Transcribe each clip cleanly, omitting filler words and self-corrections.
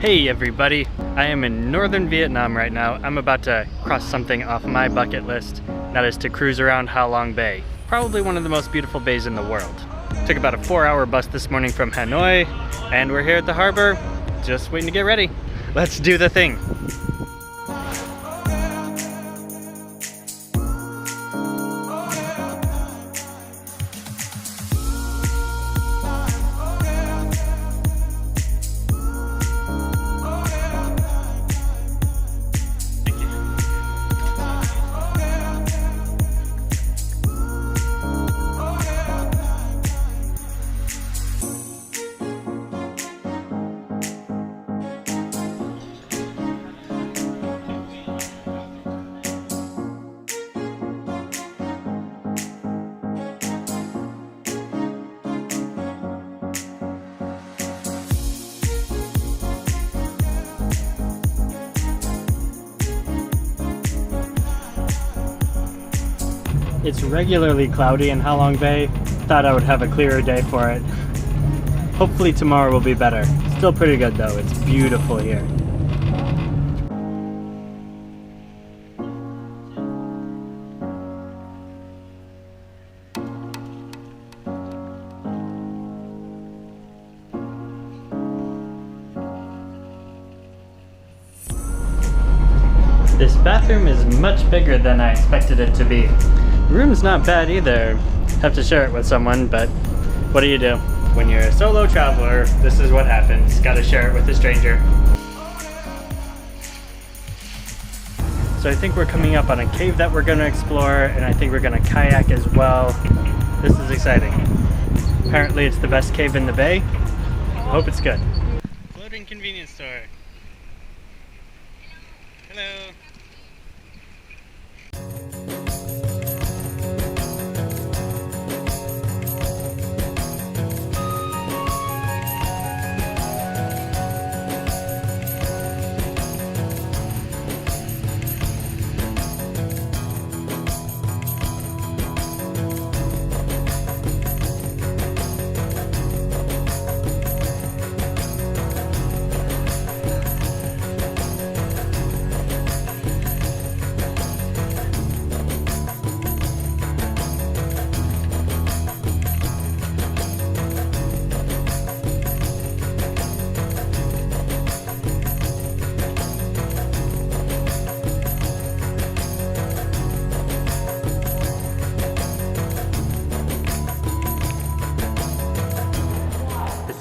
Hey everybody, I am in northern Vietnam right now. I'm about to cross something off my bucket list. That is to cruise around Halong Bay. Probably one of the most beautiful bays in the world. Took about a 4-hour bus this morning from Hanoi, and we're here at the harbor, just waiting to get ready. Let's do the thing. It's regularly cloudy in Halong Bay. Thought I would have a clearer day for it. Hopefully tomorrow will be better. Still pretty good though, it's beautiful here. This bathroom is much bigger than I expected it to be. The room's not bad either. Have to share it with someone, but what do you do? When you're a solo traveler, this is what happens. Gotta share it with a stranger. So I think we're coming up on a cave that we're gonna explore, and I think we're gonna kayak as well. This is exciting. Apparently it's the best cave in the bay. I hope it's good. Floating convenience store. Hello.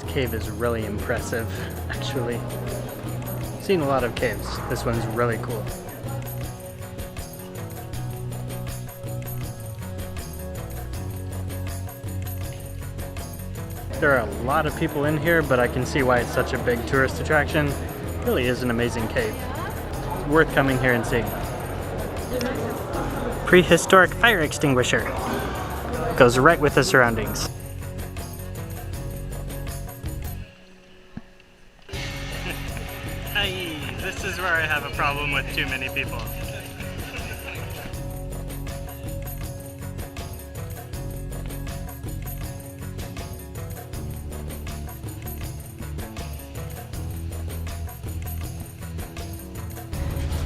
Cave is really impressive, actually. I've seen a lot of caves. This one's really cool. There are a lot of people in here, but I can see why it's such a big tourist attraction. It really is an amazing cave. It's worth coming here and seeing. Prehistoric fire extinguisher. Goes right with the surroundings. This is where I have a problem with too many people.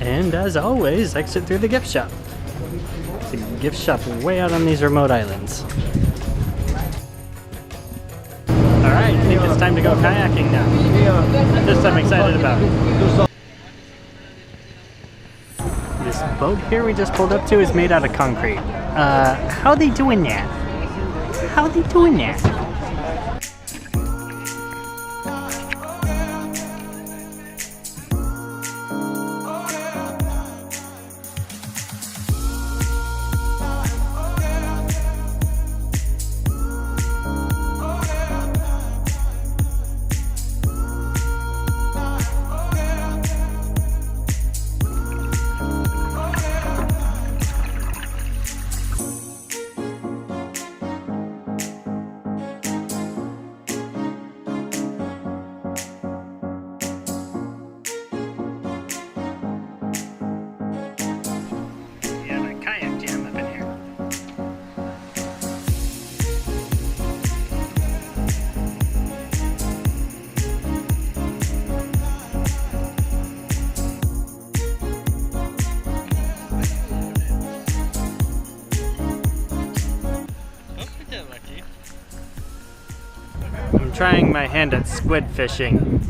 And as always, exit through the gift shop. It's a gift shop way out on these remote islands. Alright, I think it's time to go kayaking now. This I'm excited about. This boat here we just pulled up to is made out of concrete. How they doing that? How they doing that? I'm trying my hand at squid fishing.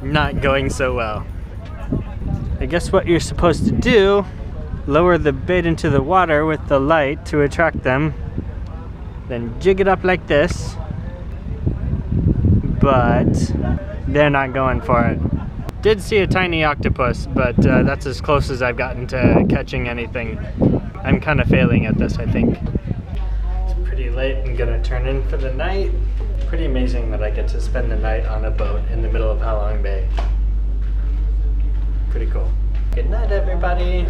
Not going so well. I guess what you're supposed to do, lower the bait into the water with the light to attract them, then jig it up like this, but they're not going for it. Did see a tiny octopus, but that's as close as I've gotten to catching anything. I'm kind of failing at this, I think. It's pretty late. I'm gonna turn in for the night. Pretty amazing that I get to spend the night on a boat in the middle of Halong Bay. Pretty cool. Good night, everybody.